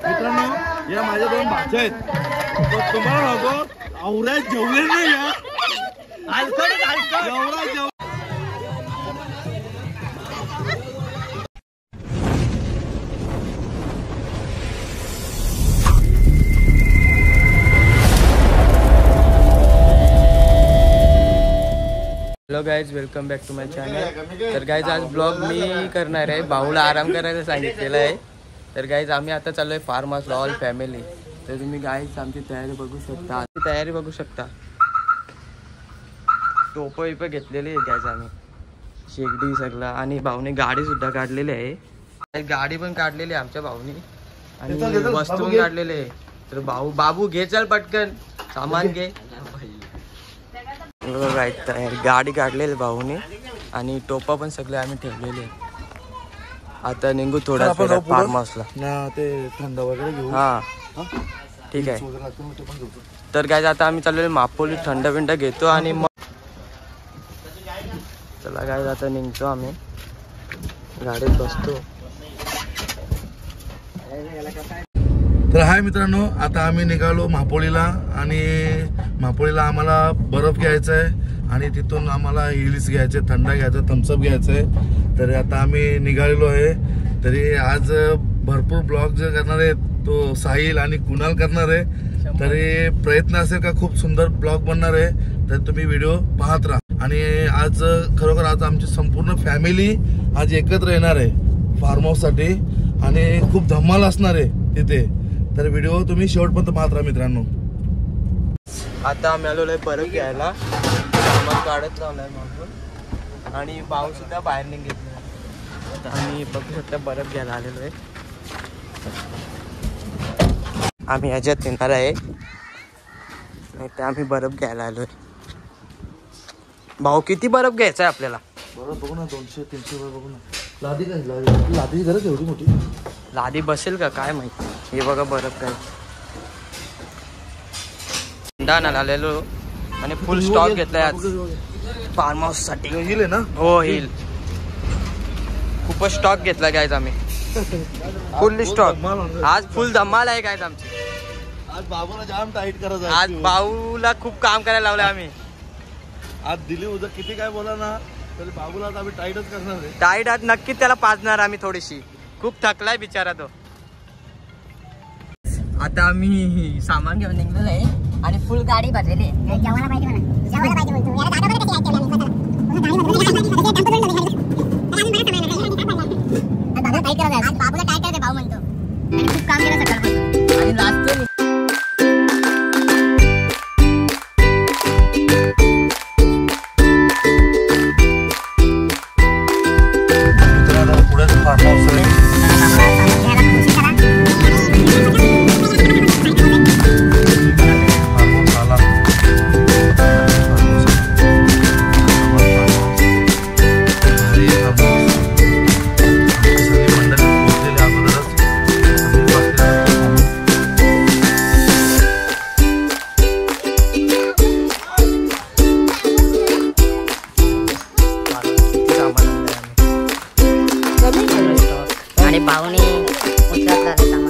मित्रांनो, या माझ्या दोन भाच्या आहेत. तुम्हाला नको आवरा जेवले नाही या hello guys, welcome back to my channel. तर गाइज आज ब्लॉग मी करणार आहे. भाऊला आराम करायला सांगितलेलं आहे. तर गाइज आम्ही आता चाललो आहे फार्म हाऊसला ऑल फॅमिली. तर तुम्ही गाइज आमची तयारी बघू शकता. टोपं विपं घेतलेली आहे गाइज आम्ही, शेगडी सगळं. आणि भाऊने गाडी सुद्धा काढलेली आहे. गाडी पण काढलेली आहे आमच्या भाऊनी आणि वस्तू पण काढलेले आहे. तर बाबू घे, चल पटकन सामान घे. गाडी काढलेली भाऊने आणि टोपा पण सगळे आम्ही ठेवलेले. आता निघू थोडा फार्म हाऊसला ना, ते थंड वगैरे घेऊ. हा ठीक आहे. तर काय आता आम्ही चाललेलो मापोली, थंड बिंड घेतो आणि मग चला काय आता निघतो आम्ही, गाडीत बसतो. तर हाय मित्रांनो, आता आम्ही निघालो महापोळीला आणि महापोळीला आम्हाला बर्फ घ्यायचा आहे आणि तिथून आम्हाला हिल्स घ्यायचे, थंड घ्यायचं, थम्सअप घ्यायचं आहे. तर आता आम्ही निघालेलो आहे. तरी आज भरपूर ब्लॉग जे करणार आहे तो साहिल आणि कुणाल करणार आहे. तरी प्रयत्न असेल का खूप सुंदर ब्लॉग बनणार आहे. तर तुम्ही व्हिडिओ पाहत राहा. आणि आज खरोखर आज आमची संपूर्ण फॅमिली आज एकत्र येणार आहे फार्म हाऊससाठी आणि खूप धमाल असणार आहे तिथे. तर व्हिडिओ तुम्ही शेवटपर्यंत पाहत राहा मित्रांनो. आता आम्ही आलेलो आहे बर्फ घ्यायला, सामान काढत लावलाय मागून आणि भाऊ सुद्धा बाहेर निघितलं. आम्ही बघू शकता बर्फ घ्यायला आलेलो आहे. आम्ही ह्याच्यात येणार आहे, नाही तर आम्ही बर्फ घ्यायला आलोय. भाऊ किती बर्फ घ्यायचा आहे आपल्याला? बरं बघू ना, 200-300 बघू ना. लादी काय, लादीची गरज एवढी मोठी? लादी बसेल का काय माहिती. हे बघा बर्फ काय डान आलेलो आणि फुल स्टॉक घेतलाय आज फार्म हाऊस साठी. हिल आहे ना? हो हिल, खूपच स्टॉक घेतला गायज आम्ही, फुल स्टॉक. आज फुल धमाल आहे गायज आमची. आज बाबूला जाम टाईट करायचं. आज बाबूला खूप काम करायला लावलं आम्ही. आज दिली उद्या किती काय बोला ना तरी बाबूला आज आम्ही टाईटच करणार आहे. टाईट आज नक्कीच त्याला पाजणार आम्ही थोडीशी. खूप थकलाय बिचारा तो. आता आम्ही सामान घेऊन निघलेलो आहे आणि फुल गाडी भरलेली आहे. जेवायला पाहिजे म्हणा, जेवायला पाहिजे म्हणतो. याला जागा बरं कशी आहे बाबूला टाईट करायचं. आज बाबूला टाईट करायचं भाऊ म्हणतो. खूप काम केलं सकाळपासून आणि लाजतो. फार्म हाऊस आहे. आणि भाऊने उचलत सामान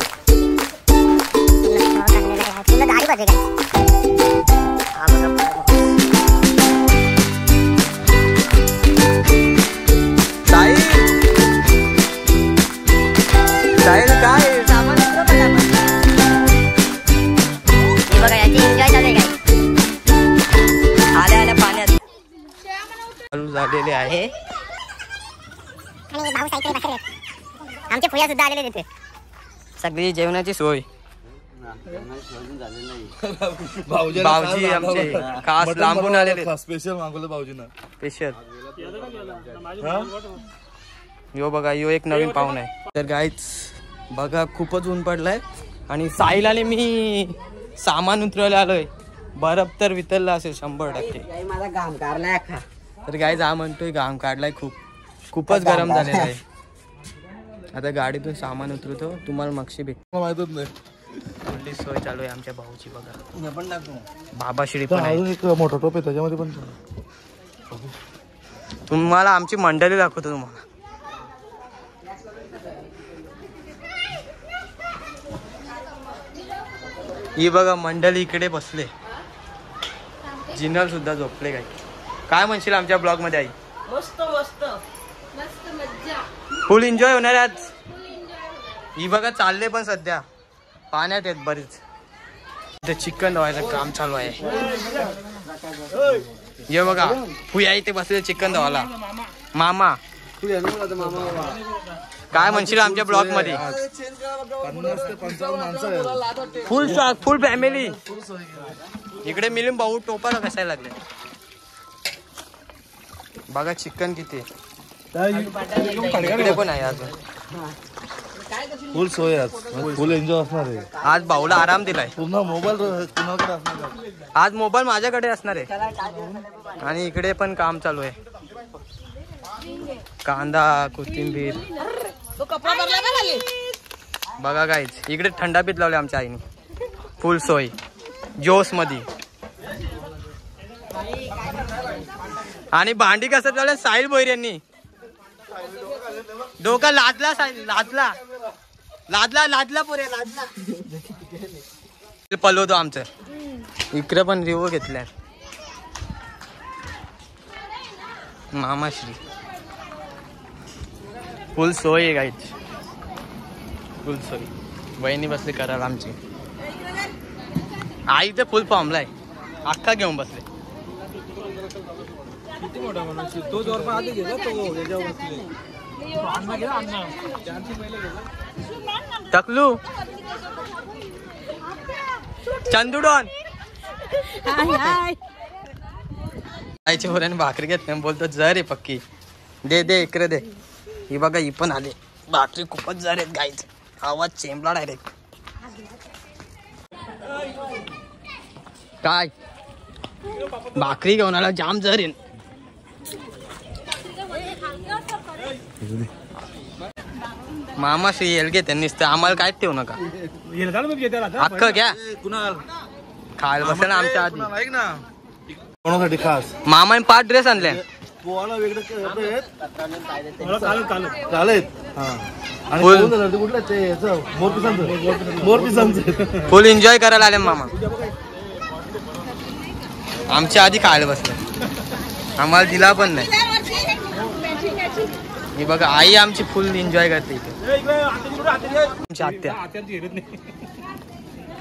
तुला गाडी पाहिजे काय? साहिल काय सामान हे बघा, याची एन्जॉय चालू आहे काय. आल्या आल्या पाण्यात चालू झालेले आहे. आणि भाऊ साईकडे बसले, आमचे फुया सुद्धा आलेले तिथे. सगळी जेवणाची सोय भाऊजी आमचे खास लांबून आलेले. स्पेशल मागवलं भाऊजींना, स्पेशल. यो बघा, यो एक नवीन पाहुणा आहे. तर गाईच बघा खूपच ऊन पडलाय आणि साहिल आणि मी सामान उतरवलं आलोय. बर्फ तर वितरला असेल 100%. माझा घाम काढलाय अख्खा. तर गाईज हा म्हणतोय घाम काढलाय खूपच गरम झालेला आहे. आता गाडीतून सामान उतरवतो, तुम्हाला मागशी भेट. माहितच नाही. कुठली सोय चालू आहे आमच्या भाऊची बघा. बाबा शिडी पण आहे. अजून एक मोठा टोप आहे त्याच्यामध्ये पण तुम्हाला आमची मंडळी दाखवतो तुम्हाला. ही बघा मंडळी इकडे बसले. जिनल सुद्धा झोपले. काय म्हणशील आमच्या ब्लॉग मध्ये आई? मस्त मस्त फुल एन्जॉय होणार आहे आज. ही बघा चालले पण सध्या पाण्यात आहेत बरीच. इथे चिकन धुवायचं काम चालू आहे. हे बघा पुया इथे बसले चिकन धुवायला. मामा काय म्हणशील आमच्या ब्लॉग मध्ये? 50 ते 55 माणसं फुल फॅमिली इकडे मिळून भाऊ टोपाला कसायला लागले. बघा चिकन किती इकडे पण आहे अजून. फुल सोय आज, फुल एन्जॉय असणार आहे. आज भाऊला आराम दिलाय. पूर्ण मोबाईल कुणाकडे असणार आहे? आज मोबाईल माझ्याकडे असणार आहे. आणि इकडे पण काम चालू आहे. कांदा कोथिंबीर बघा गाईज. इकडे थंडा पीत लावले आमच्या आईने. फुल सोय जोस मध्ये. आणि भांडी कसं चालू साहिल भोईर यांनी डोका लादला. लादला लादला लादला पुरे लादला. पलवतो आमचं. इकडे पण रिवो घेतल्या मामाश्री. फुल सोय आहे गाईच. फुल सोय. वहिनी बसले करायला आमची. आई तर फुल फॉर्मला आहे. अख्खा घेऊन बसले. टकलू चंदुडॉन आईच्या पोराने भाकरी घेत नाही. बोलतो जर आहे पक्की. दे इकडे दे. ही बघा ही पण आले. भाकरी खूपच जर आहेत गाईच. आवाज चेंबला डायरेक्ट. काय भाकरी घेऊन आला जाम जर येईल. मामा येल घे त्यांनी आम्हाला काय ठेवू नका. अख्खं घ्या. खायला बसेल आमच्या आधी. कोणासाठी खास मामाने 5 ड्रेस आणले. पोहाला वेगळे चालेल. फुल एन्जॉय करायला आले मामा. आमच्या आधी खायला बसले. आम्हाला दिला पण नाही. ही बघा आई आमची फुल एन्जॉय करते इथे. आमची आत्या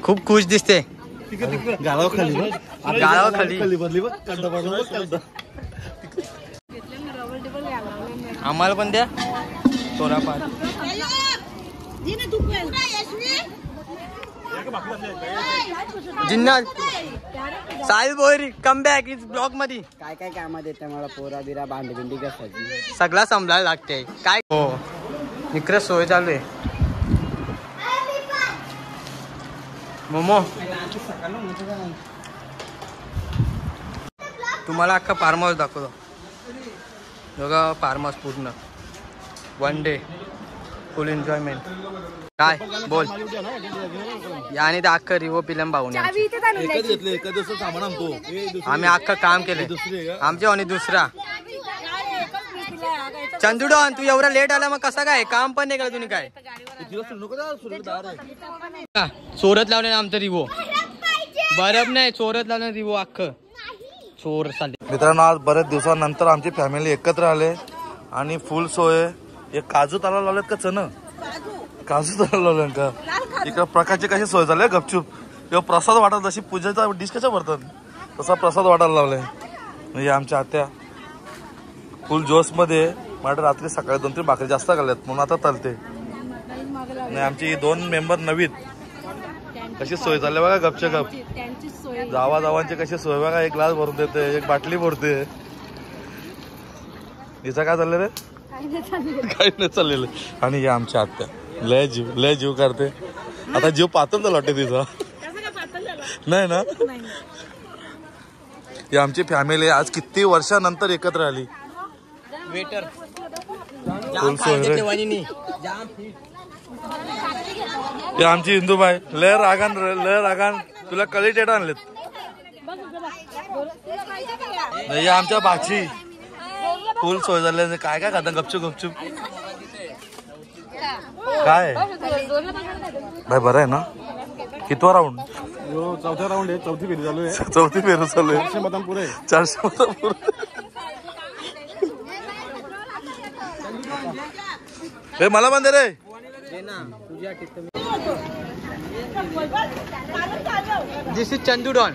खूप खुश दिसते. गाळावर खाली बदली बघ. आम्हाला पण द्या थोडाफार. Jinnat Sahil Bhoir come back is blog मध्ये. काय काय कामात येते मला. पोरा बिरा भांडी बिंडी कसायची सगळा सांभाळायला लागते. काय हो इकडे सोय चालू आहे. मोमो तुम्हाला अख्खा फार्म हाऊस दाखवतो. बघा फार्म हाऊस पूर्ण 1 डे फुल एन्जॉयमेंट. काय बोल. आणि ते अख्खं रिवो पिलम भाऊने आम्ही अख्खं काम केले आमच्या आणि दुसरा. चंदुडॉन तू एवढा लेट आला मग कसा काय काम पण नाही केलं तुम्ही. काय चोरत लावले ना आमचं रिवो. बरफ नाही चोरत लावलं रिवो अख्खं चोर चालले. मित्रांनो आज बऱ्याच दिवसानंतर आमची फॅमिली एकत्र आले आणि फुल सोय. एक काजू ताला लावलेत का चण काजू ताला लावले का. इकडे प्रकारची कशी सोय झाली गपचूप. किंवा प्रसाद वाटत जशी पूजेचा डिश कशा भरतात तसा प्रसाद वाटायला लावलाय. म्हणजे आमच्या आत्या फुल जोश मध्ये. माझ्या रात्री सकाळी 2-3 भाकरी जास्त खाल्ल्यात म्हणून आता चालते. नाही आमची 2 मेंबर नवीन कशी सोय झाली बघा. गपचे गप जावांची कशी सोय बघा. 1 ग्लास भरून देते 1 बाटली भरते. हिचं काय चाललं रे. काही नाही चाललेलं. आणि हे आमच्या आत्या लय जीव करते. आता जीव पातळ झाला वाटते तिचा. नाही ना. ही आमची फॅमिली आज किती वर्षानंतर एकत्र आली. वेटर फुल सोय रे. ही आमची इंदूबाई लय रागान तुला कली टेट आणलेत. नाही आमच्या बाची फुल सोय झाले. काय काय खाता गपचूप काय भाई बरं आहे ना. कितवा राऊंड. चौथा राऊंड आहे. चौथी फेरी चालू आहे. चौथी फेरी चालू आहे. 400 मतदान पुरे. 400 मतदान पुरे. ए मला पण दे रे. दिस इज चंदू डॉन.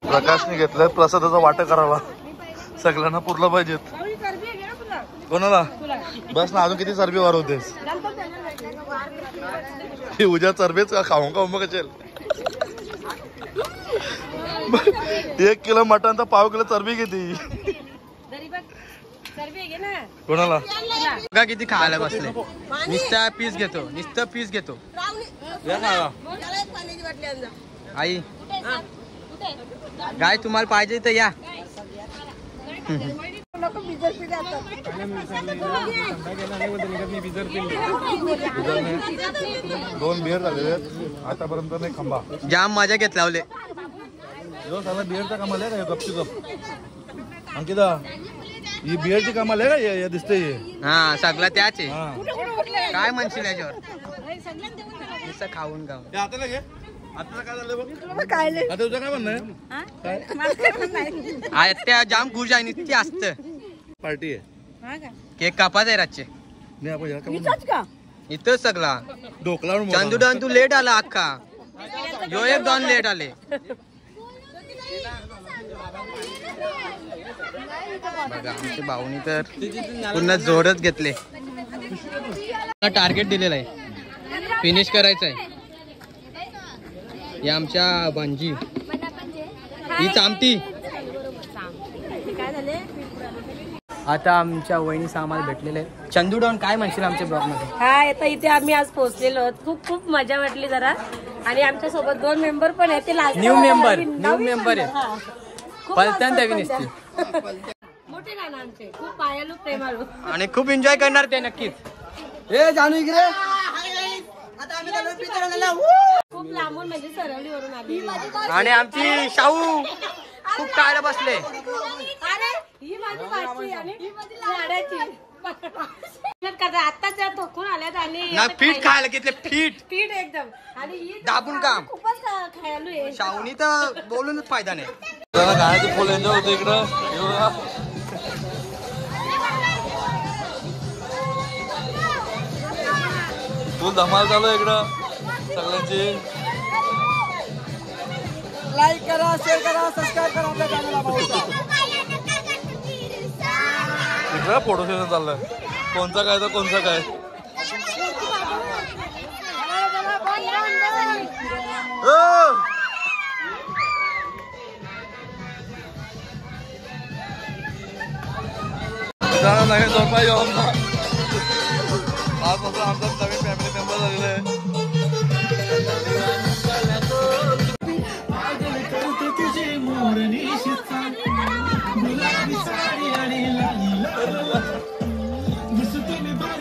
प्रकाशने घेतलंय प्रसादाचा वाटा करावा. सगळ्यांना पुरलं पाहिजेत. कोणाला बस ना. अजून किती चरबी वाढवतेस. उद्या चरबीच का खाऊ का मग कचेल. 1 किलो मटण तर 1/2 किलो चरबी किती. कोणाला बघा किती खायला बसले. नुसता पीस घेतो. आई काय तुम्हाला पाहिजे तर या. दोन बिअर झालेले आतापर्यंत नाही. खंबा जाम मजा घेत लावले. जो साला बिअरचा कमाल आहे का. गपची गप अंकिता ही बिअरची कमाल आहे का. या दिसते हा सगळं त्याच आहे. काय म्हणशील याच्यावर. नुसतं खाऊन आता घे. आता काय झालं बघ. आता तुझं काय म्हणणं आहे. त्या जाम खुश आहे. नुसती असत. पार्टी आहे. केक कापाच आहे रातचे. इथंच सगळा ढोकला चंदू डॉन तू लेट आला अख्खा. यो एक डॉन लेट आले. बघा आमच्या भाऊनी तर पुन्हा जोरच घेतले. टार्गेट दिलेलं आहे. फिनिश करायचं आहे. ही आमच्या भांजी ही चामती. आता आमच्या वहिनीचं आम्हाला भेटलेलं आहे. चंदू डॉन काय म्हणशील आमच्या ब्लॉग मध्ये. हा आता इथे आम्ही आज पोहोचलेलो आहोत. खूप मजा वाटली जरा. आणि आमच्या सोबत 2 मेंबर पण आहेत. ते न्यू मेंबर आहे. पलतन द्यावी नसते. मोठे ना आमचे खूप पायालू प्रेमालू आणि खूप एन्जॉय करणार ते नक्कीच. जानू इकडे. खूप लांबून म्हणजे सरवलीवरून आली. आणि आमची शाहू खूप टाळ्या बसले. अरे ही माझी भाची आणि ही माझी लाडाची. आता थकून आल्यात आणि पीठ खायला घेतले. पीठ एकदम. आणि ही दाबून काम. खूपच खायलू आहे. शाहूनी तर बोलूनच फायदा नाही. गाण्याचं फुल एन्जॉय होतं इकडं. फुल धमाल चालू आहे इकडं सगळ्यांची. लाईक करा, शेअर करा, सबस्क्राईब करा आपल्या चॅनलला. इकडं फोटो सेशन चाललंय. कोणचा काय तर कोणचा काय. नाही झोपा येऊन आजपासून आमचा नवीन फॅमिली मेंबर झालेला आहे.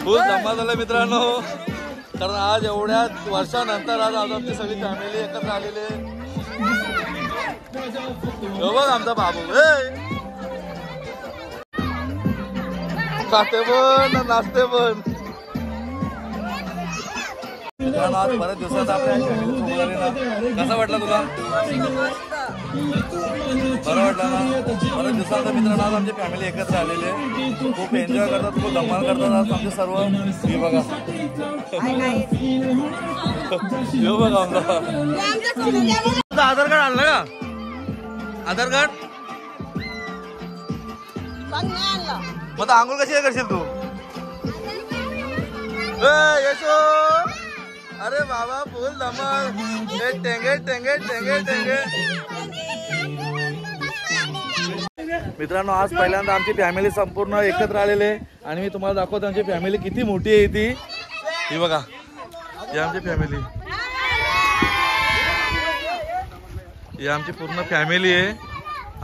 फुल धमाल झाला मित्रांनो. कारण आज एवढ्या वर्षानंतर आज आमची सगळी फॅमिली एकत्र आलेली आहे. बघ आमचा बाबू खाते पण नाचते पण. आज बऱ्याच दिवसात आपल्या कसा वाटला तुला. बरं वाटलं ना. बऱ्याच दिवसांचा मित्रांनो आज आमची फॅमिली एकत्र आलेली आहे. खूप एन्जॉय करतात. खूप धमाल करतात आज आमचे सर्व. हे बघा हे बघा आमचा आधार कार्ड आणलं का. आधार कार्ड मग आंघोळ कशी करशील तू. येसो. अरे बाबा फुल धमाल. टेंगे टेंगे टेंगे टेंगे. मित्रांनो आज पहिल्यांदा आमची फॅमिली संपूर्ण एकत्र आलेली आहे. आणि मी तुम्हाला दाखवतो आमची फॅमिली किती मोठी आहे ती. ही बघा ही आमची फॅमिली, ही आमची पूर्ण फॅमिली आहे.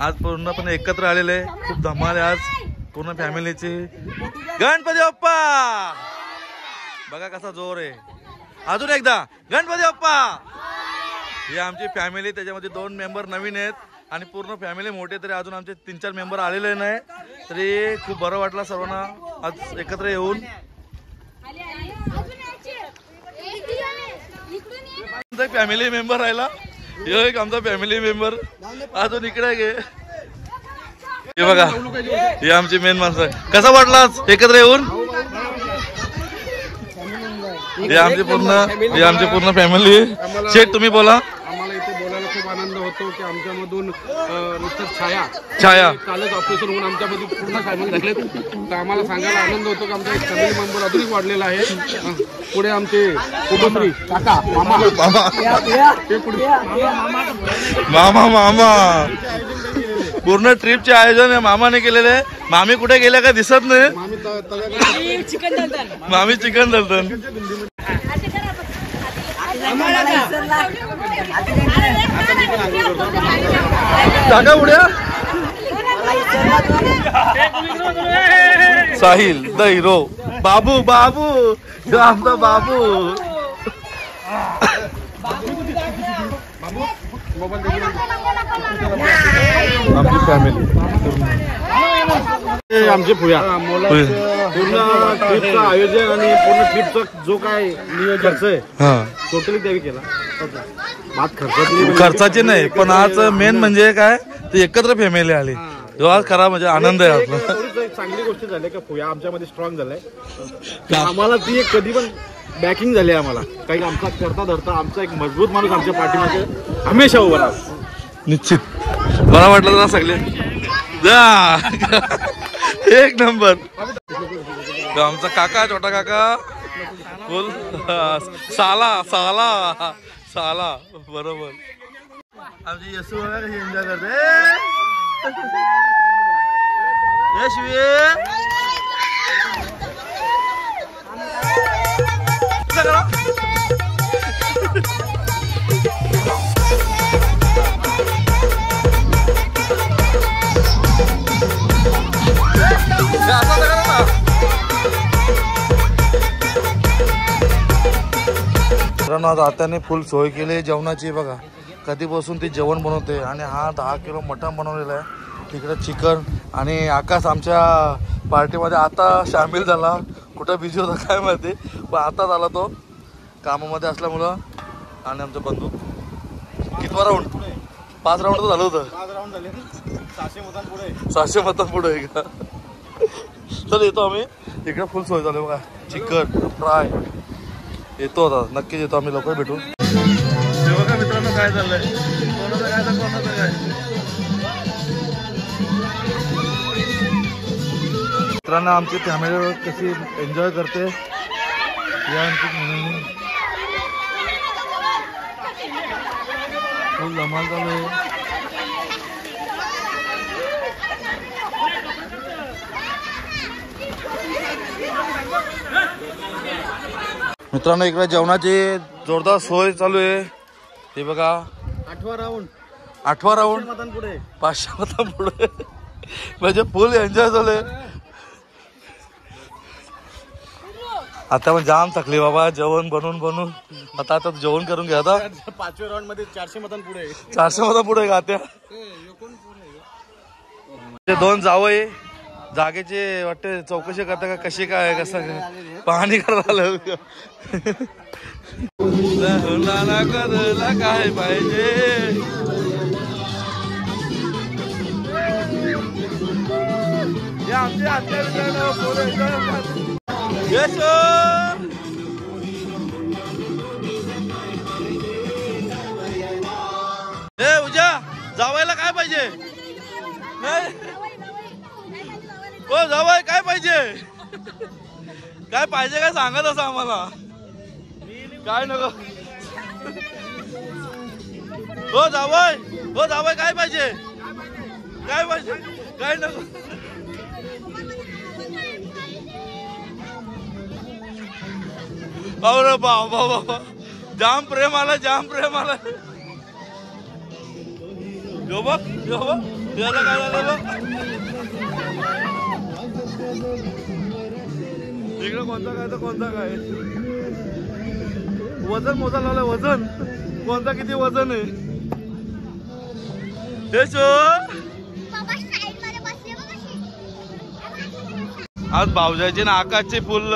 आज पूर्णपणे एकत्र आलेले आहे. खूप धमाल आहे आज पूर्ण फॅमिलीची. गणपती बाप्पा बघा कसा जोर आहे. अजून एकदा गणपती बाप्पा. ही आमची फॅमिली, त्याच्यामध्ये 2 मेंबर नवीन आहेत आणि पूर्ण फॅमिली मोठे. तरी अजून आमचे 3-4 मेंबर आलेले नाही. तरी खूप बरं वाटलं सर्वांना आज एकत्र येऊन. फॅमिली मेंबर राहिला, एक आमचा फॅमिली मेंबर अजून इकडे गे. हे बघा हे आमची मेन माणसं. कसा वाटला एकत्र येऊन? हे आमची पूर्ण फॅमिली. शेठ तुम्ही बोला. आम्हाला इथे बोलायला खूप आनंद होतो की आमच्यामधून मिस्टर छाया कालच ऑपरेशन होऊन आमच्यामध्ये पूर्ण फॅमिली झाले. तर आम्हाला सांगायला आनंद होतो की आमचा एक फॅमिली मेंबर अजूनही वाढलेला आहे. पुढे आमचे कुटुंबी काका मामा पूर्ण ट्रिपचे आयोजन आहे मामाने केलेले आहे. मामी कुठे गेल्या का दिसत नाही. मामी चिकन दलदन. काका उड्या. Sahil the hero. बाबू आमचा बाबू. आमची फॅमिली आमचे भुया पूर्ण ट्रिपचं आयोजन आणि पूर्ण ट्रिपचं जो काय नियोजन आहे टोटली त्यांनी केला. खर्चाची नाही, पण आज मेन म्हणजे काय ते एकत्र फॅमिली आली. आज खरा म्हणजे आनंद आहे आपला. चांगली गोष्ट झाली का भुया आमच्यामध्ये स्ट्रॉंग झालाय. आम्हाला ती एक कधी पण बॅकिंग झाली आम्हाला. काही आमचा करता धरता आमचा एक मजबूत माणूस आमच्या पाठीमागे हमेशा उभा राहा. निश्चित बरा वाटलं ना सगळे. जा एक नंबर. आमचा काका छोटा काका बोल. साला बरोबर. आमची यशू बघा कशी एन्जॉय करते. यशवी मित्रांनो आज आत्याने फुल सोय केली जेवणाची. बघा कधीपासून ती जेवण बनवते. आणि हा 10 किलो मटण बनवलेला आहे. तिकडे चिकन. आणि आकाश आमच्या पार्टीमध्ये आता सामील झाला. कुठं बिझी होता काय माहिती, पण आता झाला तो कामामध्ये असल्यामुळं. आणि आमचा बंधू कितवा राऊंड? 5 राऊंड तर झालं होतं. 600 मतां पुढे आहे का. तर येतो आम्ही. इकडे फुल सोय झाली बघा. चिकन फ्राय येतो आता. नक्कीच येतो आम्ही. लवकर भेटू. बघा मित्रांनो काय चाललंय. कोणाचं काय. मित्रांनो आमची फॅमिली कशी एन्जॉय करते या आमची फुल धमाल चालू आहे. मित्रांनो इकडे जेवणाची जोरदार सोय चालू आहे. हे बघा 8वा राऊंड 500 मतां पुढे म्हणजे फुल एन्जॉय चालू. आता पण जाम थकली बाबा जेवण बनवून. आता जेवण करून घ्या. आता 5व्या राऊंड मध्ये 400 मतां पुढे का त्या 2 जावई जागेचे वाटते चौकशी करता का कशी काय कसं काय पाहणी करायला काय पाहिजे. आमची आत्या उद्या जावायला काय पाहिजे. हो जावाय काय पाहिजे. काय पाहिजे काय सांगत असं आम्हाला. काय नको. हो जावाय काय पाहिजे. काय नको. अरे बाबा बाबा जाम प्रेम आला यो बघ याला काय झालं बघ इकडे कोणता काय तर कोणता काय वजन मोजा लावलंय वजन कोणता किती वजन आहे आज भाऊजाची ना आकाशची फुल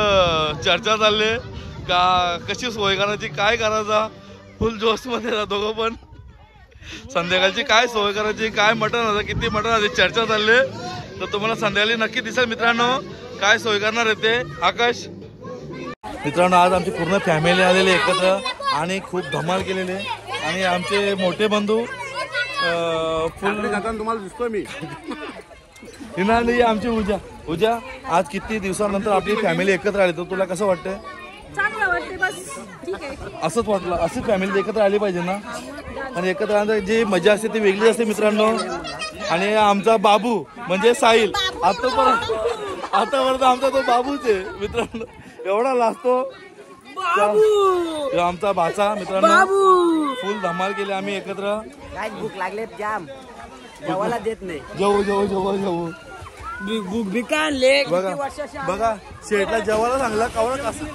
चर्चा चालली का कशी सोय करायची काय करायचा फुल जोश मध्ये राहतो दोघं पण संध्याकाळची काय सोय करायची काय मटण होतं किती मटण होते चर्चा चालली तर तुम्हाला संध्याकाळी नक्की दिसेल मित्रांनो काय सोय करणार आहे ते आकाश मित्रांनो आज आमची पूर्ण फॅमिली आलेली एकत्र आणि खूप धमाल केलेली आणि आमचे मोठे बंधू फुल तुम्हाला दिसतोय मी हिनाली आमची उजा आज किती दिवसानंतर आपली फॅमिली एकत्र आली तर तुला कसं वाटतंय चांगलं वाटते बस ठीक आहे असंच वाटलं अशीच फॅमिली एकत्र आली पाहिजे ना आणि एकत्र आल्यानंतर जी मजा असते ती वेगळी असते मित्रांनो आणि आमचा बाबू म्हणजे साहिल आतापर्यंत आमचा तो बाबूच आहे मित्रांनो एवढा लाजतो आमचा भाचा मित्रांनो फुल धमाल केली आम्ही एकत्र काय भूक लागले जाम जेवायला देत नाही जेवू भूक बिकान लेक बघा शेटला जेवायला सांगला कावळा कसं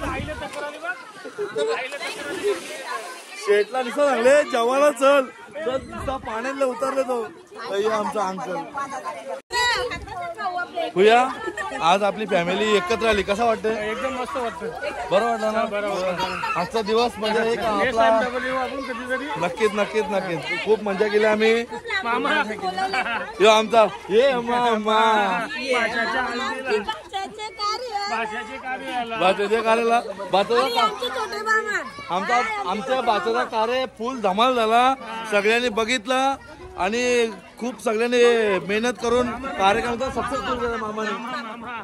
शेटला निसा सांगले जेवायला चल तर पाण्यातले उतरले तो आमचा अंकल भुया आज आपली फॅमिली एकत्र आली कसं वाटतं एकदम मस्त वाटतं बरं वाटलं ना आजचा दिवस म्हणजे एक आपला नक्कीच खूप मजा केली आम्ही यो आमचा ये मामा भाच्याच्या कार्याला आमच्या भाच्याचा कार्य फुल धमाल झाला सगळ्यांनी बघितला आणि खूप सगळ्यांनी मेहनत करून कार्यक्रमाचा सक्सेसफुल केला मामाने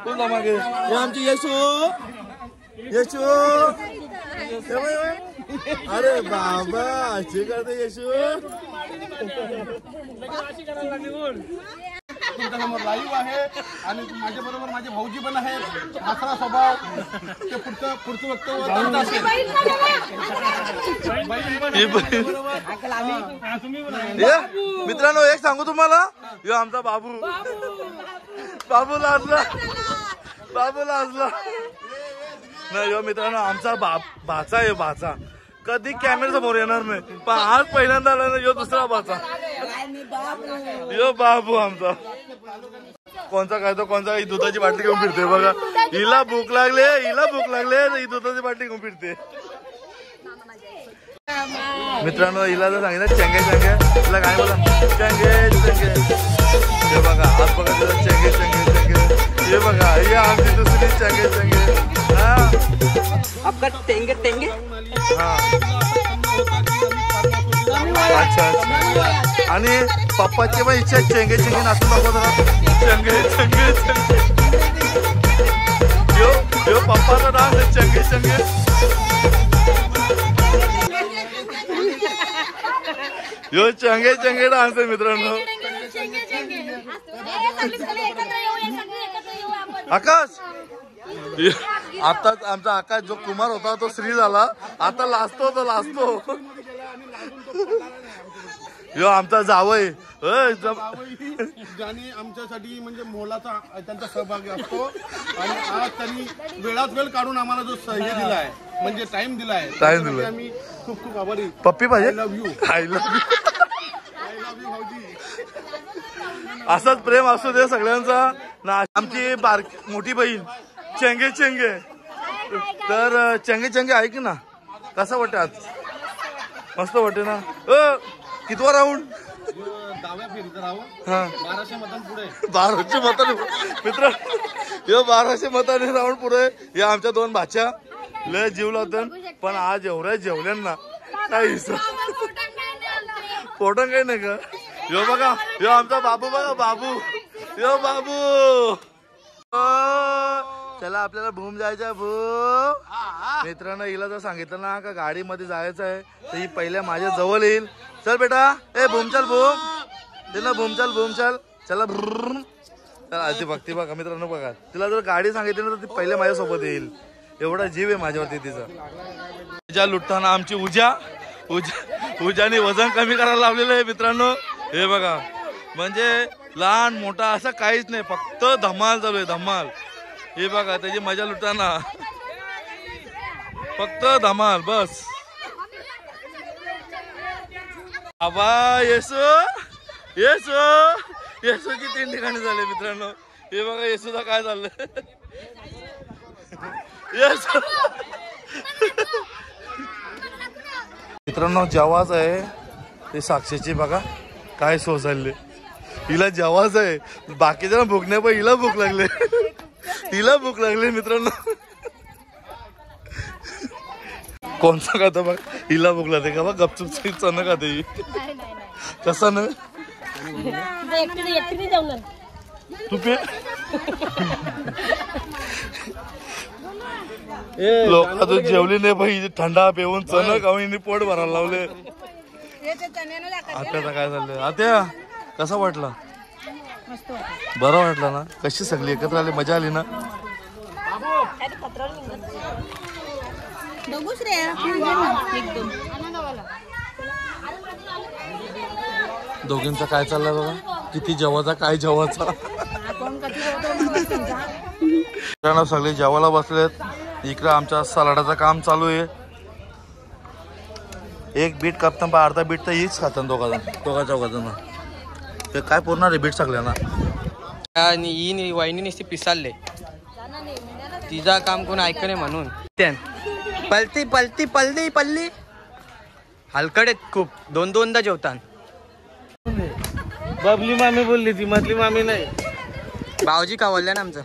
खूप धमाल केली हे आमची येशू अरे बाबा अशी करते येशू तुमच्यासमोर लाईव्ह आहे आणि माझ्या बरोबर माझे भाऊजी पण आहेत हसरा स्वभाव ते पुढचं वक्तव्य मित्रांनो एक सांगू तुम्हाला यो आमचा बाबू लाजला नाही यो मित्रांनो आमचा भाचा आहे भाचा कधी कॅमेरा समोर येणार नाही पण आज पहिल्यांदा आला ना यो दुसरा भाचा यो बाबू आमचा कोणता काय तो कोणता ही दुधाची बाटली घेऊन फिरते बघा हिला भूक लागले ही दुधाची बाटली घेऊन फिरते मित्रांनो हिला जर सांगितलं चंगे तिला काय बोला चंगे हे बघा आज बघा तिला चंगे हे बघा हे आमची दुसरी चंगे आपका टेंगे हा अच्छा आणि पप्पाची पण इच्छा चेंगे नाचून दाखव जरा चंगे यो पप्पाचा डान्स आहे चंगे यो चंगे डान्स आहे मित्रांनो आकाश आताच आमचा आकाश जो कुमार होता तो श्री झाला आता लाजतो यो आमचा जावई ज्याने आमच्यासाठी म्हणजे मोलाचा त्यांचा सहभागी असतो आणि आज त्यांनी वेळात वेळ काढून आम्हाला जो हे दिला आहे म्हणजे टाइम दिलाय आम्ही खूप आभारी पप्पी पाहिजे आय लव्ह यू भाऊजी असाच प्रेम असू दे सगळ्यांचा ना आमची मोठी बहीण चेंगे तर चेंगे ऐक ना कसं वाटतं आज मस्त वाटते ना कितवा राऊंड डाव्या फेरीत राहावं हा 1200 मतांनी पुढे 1200 मताने मित्र यो 1200 मताने राऊंड पुढे या आमच्या दोन भाच्या लय जीव लावतात पण आज एवढ्या जेवल्यांना काही फोटो काही नाही का यो बघा यो आमचा बाबू यो बाबू चला आपल्याला भूम जायचं भूम मित्रांनो हिला जर सांगितलं ना का गाडीमध्ये जायचं आहे तर ही पहिल्या माझ्या जवळ येईल चल बेटा ए भूम चल तिला भूम चल चला चला ती बघ मित्रांनो बघा तिला जर गाडी सांगितली ना तर ती पहिल्या माझ्यासोबत येईल एवढा जीव आहे माझ्यावरती तिचा. ज्या लुटताना आमची उजाने वजन कमी करायला लावलेलं आहे मित्रांनो. हे बघा, म्हणजे लहान मोठा असं काहीच नाही, फक्त धमाल चालू आहे, धमाल. हे बघा त्याची मजा लुटताना, फक्त धमाल बस. आबा येसू येसू येसूची 3 ठिकाणी झाले मित्रांनो. हे बघा येसूचा काय चाललंय. येसू मित्रांनो जेवाच आहे ते साक्षीची बघा काय सो चालले. हिला जेवाच आहे, बाकीच्या भूक नाही पण हिला भूक लागले. हिला भूक लागली मित्रांनो. कोणता खाता बघ, हिला भूक लागते का बघ. गपचूप चण खाते ही. कसं ना तू पे लोक तू जेवली नाही भाई. थंडा पिऊन चण खाऊन पोट भरायला लावले. आत्याचा काय चाललंय. आत्या कसा वाटला. बरं वाटलं ना. कशी सगळी एकत्र आली, मजा आली ना. दोघींचा काय चाललंय बघा. किती जेवायचा काय जेवायचा. सगळे जेवायला बसलेत. इकडे आमच्या सलाडाचं काम चालू आहे. एक बीट कापता पण अर्धा बीट तर हीच खातात दोघा चौघांना. ते काय पुरणार आहे बीट सगळ्यांना. ही वाहिनी नुसती पिसालले, तिचा काम कोण ऐक नाही म्हणून. पलती पलती पल्ली पल्ली हलकडेत खूप. 2-2दा जेवतात. बबली मामी बोलली ती, मधली मामी नाही. भाऊजी का बोलल्या ना आमचं.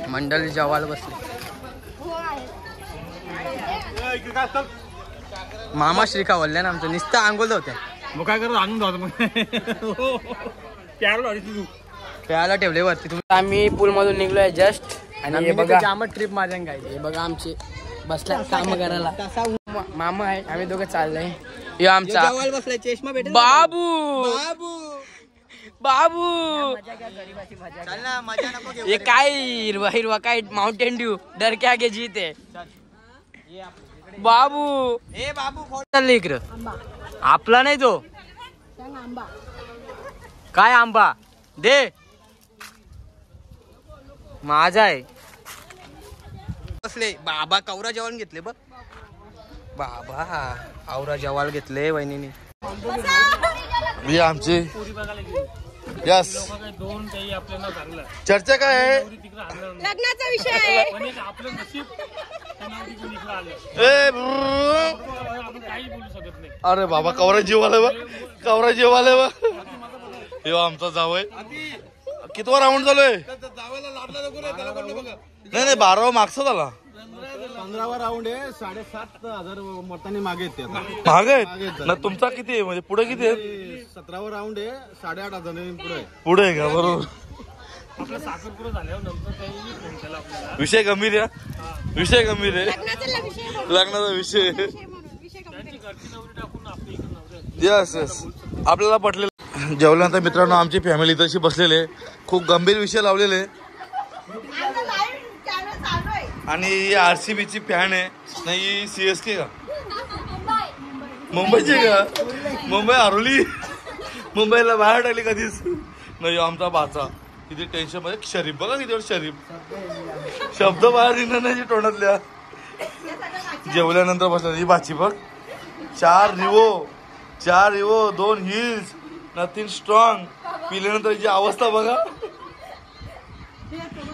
मंडळी जेवायला बसले. मामा श्री का बोलल्या ना आमचं. नुसतं आंघोळ होत्या. मग काय करत आणून जातो प्यायला ठेवले वरती तुम्ही. आम्ही पूल मधून निघलोय जस्ट. आणि बघा जामच ट्रिप मारेन काय. हे बघा आमचे बसल्या काम करायला. मामा आहे, आम्ही दोघं चाललंय. हे आमचा बाबू बाबू. हे काय हिरवा हिरवा काय माउंटेन ड्यू डर के आगे जीते. बाबू हे बाबू चालले इकडं. आपला नाही तो काय आंबा दे. माझा आहे. बसले बाबा कवरा जेवण घेतले बघ. बाबा आवरा जेवायला घेतले वहिनीने. मी आमची यस चर्चा काय आहे. लग्नाचा विषय आहे. अरे बाबा कवरा जीवाला बघ, कवरा जीवाला बघ. हे आमचा जावय. कितवा राऊंड चालूय. नाही 12वा मागचा झाला. 15वा राऊंड आहे. 7,500 मतांनी मागे आहेत ना. तुमचा किती आहे म्हणजे पुढे किती आहे. 17वा राऊंड आहे. 8,500 पुढे आहे का. बरोबर. विषय गंभीर आहे. विषय गंभीर आहे. लग्नाचा विषय. यस यस आपल्याला पटलेलं. जेवल्यानंतर मित्रांनो आमची फॅमिली तशी बसलेले. खूप गंभीर विषय लावलेले. आणि ही RCBची फॅन आहे. नाही CSK का मुंबईची का. मुंबई हरवली. मुंबईला बाहेर टाकली कधीच नाही. आमचा बाचा किती टेन्शन मध्ये. शरीफ बघा किती शरीफ शब्द बाहेर येणार नाही तोंडातल्या. जेवल्यानंतर बसल्या ही बाची बघ. 4 रिवो 2 हिल्स नथिंग स्ट्रॉंग. पिल्यानंतर जी अवस्था बघा.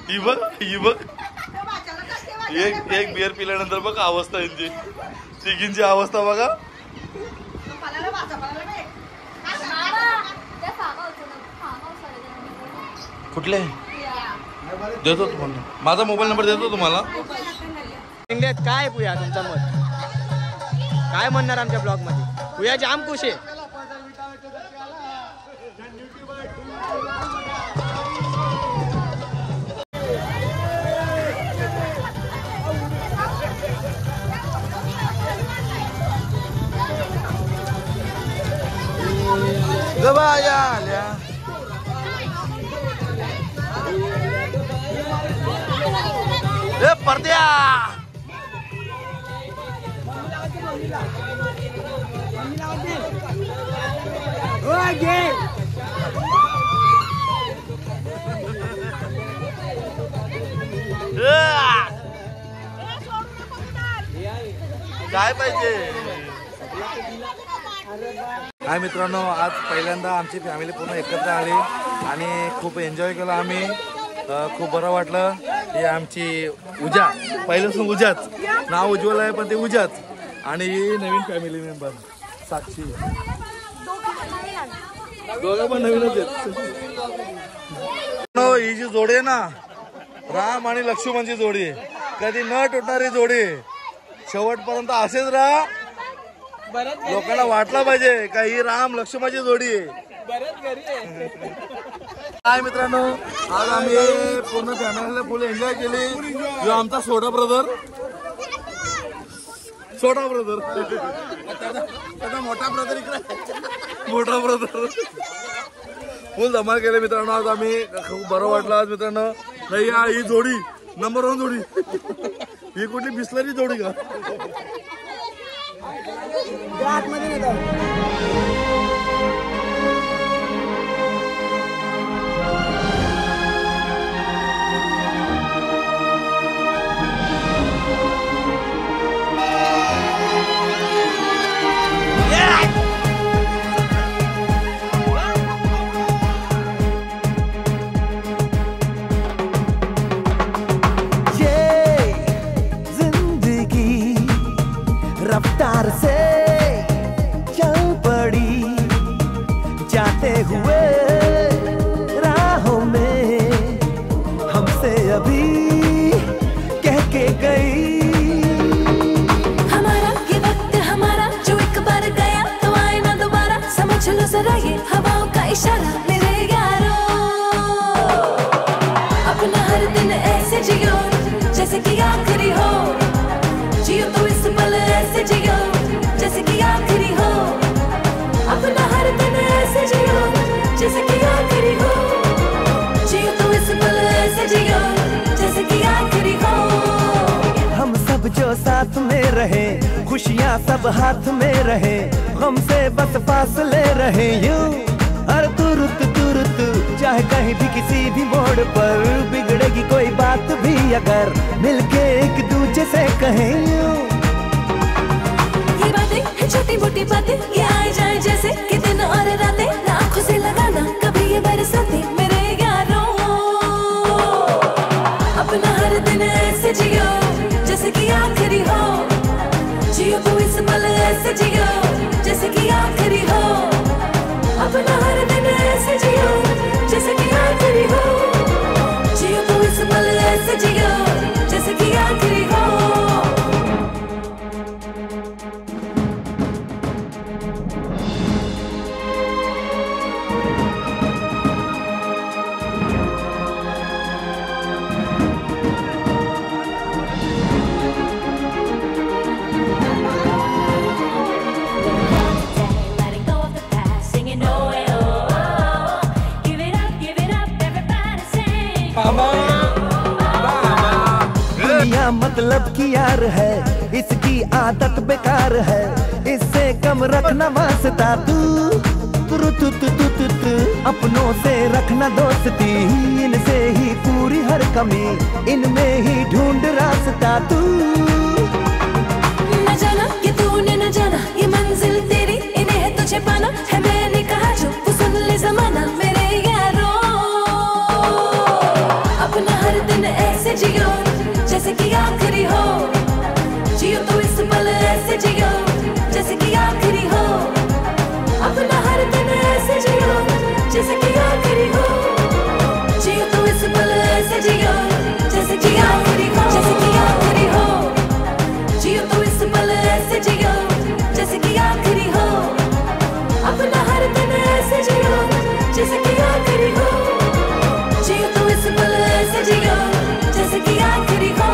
ही बघ एक बिअर पिल्यानंतर बघा अवस्था यांची. तिघींची अवस्था बघा. कुठले देतो तुम्हाला. माझा मोबाईल नंबर देतो तुम्हाला. इंडियात काय पुया तुमचा मत काय म्हणणार आमच्या ब्लॉग मध्ये. पुया जाम खुश आहे. गबाया आल्या परद्या. काय पाहिजे. हाय मित्रांनो, आज पहिल्यांदा आमची फॅमिली पूर्ण एकत्र आली आणि खूप एन्जॉय केला आम्ही. खूप बरं वाटलं. ही आमची उजा, पहिल्यापासून उजाच नाव उज्ज्वल आहे पण ते उजाच. आणि ही नवीन फॅमिली मेंबर साक्षी, दोघं पण नवीनच आहेत. ही जी जोडी आहे ना, राम आणि लक्ष्मणची जोडी आहे, कधी न तुटणारी जोडी आहे. शेवटपर्यंत असेच राहा. लोकांना वाटलं पाहिजे का ही राम लक्ष्मणची जोडी आहे. काय मित्रांनो, आज आम्ही पूर्ण फॅमिलीला फुल एन्जॉय केली. जो आमचा सोडा ब्रदर मोठा ब्रदर इकडे, मोठा ब्रदर फुल धमाल केले मित्रांनो. आज आम्ही खूप बरं वाटलं आज मित्रांनो. नाही ही जोडी नंबर 1 जोडी. ही कुठली बिस्लरी जोडी का. रफ्तार से चल पड़ी जाते हुए राहों में हमसे अभी कह के गई. हमारा ये वक्त हमारा जो एक बार गया तो आए ना दोबारा. समझ लो जरा ये हवाओं का इशारा मेरे यारों. अपना हर दिन ऐसे जियो जैसे कि आखिरी हो. जियो तो इस पल ऐसे जियो जैसे कि आखिरी हो. अपना हर दिन ऐसे जियो जैसे कि आखिरी हो. जियो तो इस पल ऐसे जियो जैसे कि आखिरी हो. हम सब जो साथ में रहे, खुशियाँ सब हाथ में रहे, हमसे बस फासले रहे यूं. हर तुरत चाहे कहीं भी किसी भी मोड़ पर बिगड़ेगी कोई बात भी अगर मिलके एक दूजे से कहें यूं. ये बातें छोटी मोटी बातें ये आए जाए जैसे कि दिन और रातें. आँखों से लगाना कभी ये बरसाते मेरे यारों. अपना हर दिन ऐसे जियो जैसे कि आखिरी हो. जियो तो इस पल ऐसे जियो जैसे कि आखिरी हो. अपना हर दिन ऐसे जियो जैसे कि आखिरी हो. जियो तो इस पल ऐसे जियो जैसे कि आखिरी हो. दुनिया मतलब की यार है, इसकी आदत बेकार है. इससे कम रखना वास्ता तू. अपनों से रखना दोस्ती, इनसे ही पूरी हर कमी, इनमें ही ढूंढ रास्ता तू. न जाना कि तूने न जाना ये मंजिल तेरी, इन्हें है तुझे पाना है. मैंने कहा जो तू सुन ले जमाना मेरे यारों. अपना हर दिन ऐसे जियो जैसे कि आखिरी हो. जियो तो इस पल ऐसे जियो जैसे कि आखिरी हो. अपना हर दिन ऐसे जियो जैसे कि आखिरी हो. जियो तो इस पल ऐसे जियो जैसे कि आखिरी हो. जैसे कि आखिरी हो. जियो तो इस पल ऐसे जियो जैसे कि आखिरी हो. अपना हर दिन ऐसे जियो जैसे कि आखिरी हो. जियो तो इस पल ऐसे जियो जैसे कि आखिरी हो.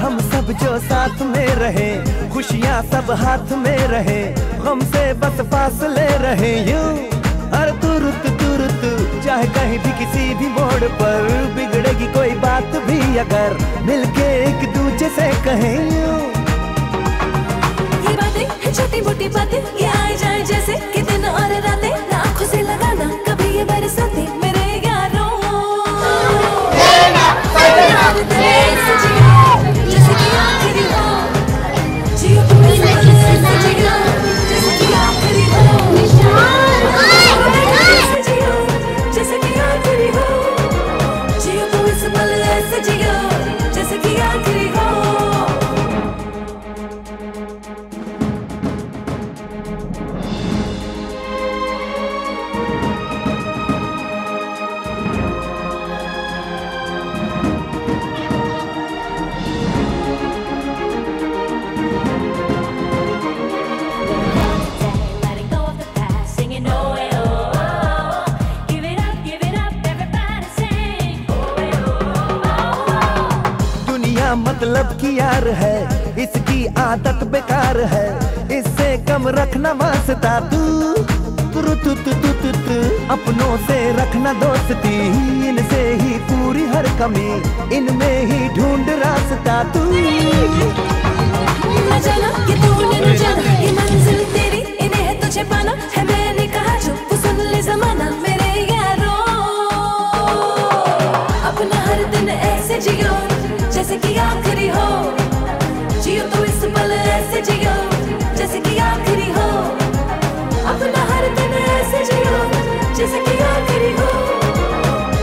हम सब जो साथ में रहे, खुशियाँ सब हाथ में रहे, हमसे बस फासले रहे यूं. हर तुरत चाहे कहीं भी किसी भी मोड़ पर बिगड़ेगी कोई बात भी अगर मिलके एक दूजे से कहें यूं। ये बातें है छोटी मोटी बातें, ये आए जाए जैसे कि दिन और रातें, ना आँखों से लगाना कभी ये बरसाते मेरे यारों। हर दिन ऐसे जियो जैसे कि आखिरी हो, जियो तुम ऐसे जियो जैसे कि आखिरी हो, ऐसे जियो जैसे कि आखिरी हो, जियो तुम इस पल ऐसे जियो जैसे कि आखिरी हो। Letting go of the past, singing oh eh, oh, oh. Give it up, everybody sing oh eh, oh, oh. दुनिया मतलब की यार है, इसकी आदत बेकार है, इससे कम रखना वास्ता तू अपनों से रखना दोस्ती, इनसे ही पूरी हर कमी, इनमें ही ढूंढ रास्ता तू। न जाना कि तूने न जाना, ये मंजिल तेरी इन्हें है तुझे पाना, है मैंने कहा जो वो सुन ले जमाना मेरे यारों। अपना हर दिन ऐसे जियो जैसे कि आखिरी हो, जियो तो इस पल ऐसे जियो जैसे कि आखिरी हो। अपना हर दिन ऐसे जियो जैसे कि आखिरी हो,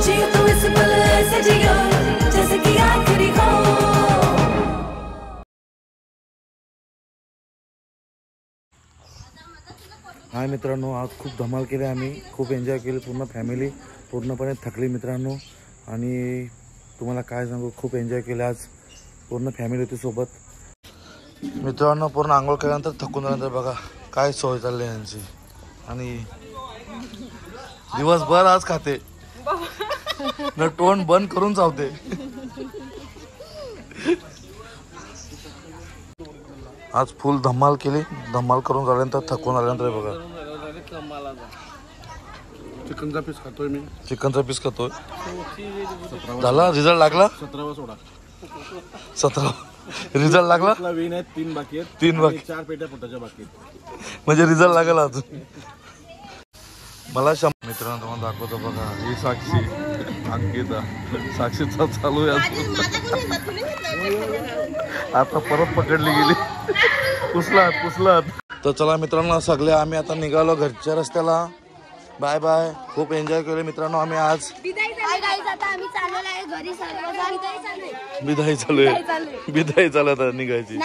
जियो तो इस पल ऐसे जियो जैसे कि आखिरी हो। हाय मित्रांनो, आज खूप धमाल केली आम्ही, खूप एन्जॉय केली, पूर्ण फॅमिली पूर्णपणे थकली मित्रांनो. आणि तुम्हाला काय सांगू, खूप एन्जॉय केले आज, पूर्ण फॅमिली होती सोबत मित्रांनो. पूर्ण आंघोळ केल्यानंतर थकून झाल्यानंतर बघा काय सोय चालली यांची. आणि दिवसभर आज खाते न तोंड बंद करून चावते. आज फुल धमाल केली, धमाल करून झाल्यानंतर थकून आल्यानंतर बघा चिकनचा पीस खातोय मी. चिकनचा पीस खातोय. झाला रिझल्ट लागला. 17वा सोडा. 17 रिझल्ट लागला. विन आहेत, 3 बाकी आहेत. 3 बाकी, 4 पेट्या पोटाच्या बाकी आहेत. म्हणजे रिझल्ट लागला अजून. मला मित्रांनो तुम्हाला दाखवतो बघा, ही साक्षी अंकिता, साक्षीचा चालू आहे आता परत पकडली गेली. पुसलात. तर चला मित्रांनो, सगळे आम्ही आता निघालो घरच्या रस्त्याला. Bye bye. खूप एन्जॉय केले मित्रांनो आम्ही आज. विदाई चालू आता निघायची.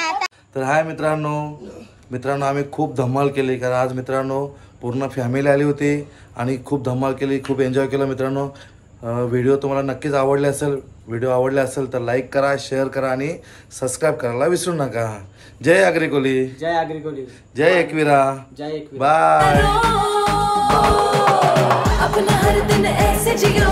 तर हाय मित्रांनो आम्ही खूप धमाल केली, कारण आज मित्रांनो पूर्ण फॅमिली आली होती आणि खूप धमाल केली, खूप एन्जॉय केलं मित्रांनो. व्हिडिओ तुम्हाला नक्कीच आवडले असेल. व्हिडिओ आवडले असेल तर लाईक करा, शेअर करा आणि सबस्क्राईब करायला विसरू नका. जय अग्रिकोली, जय एकविरा, बाय. अपना हर दिन ऐसे जियो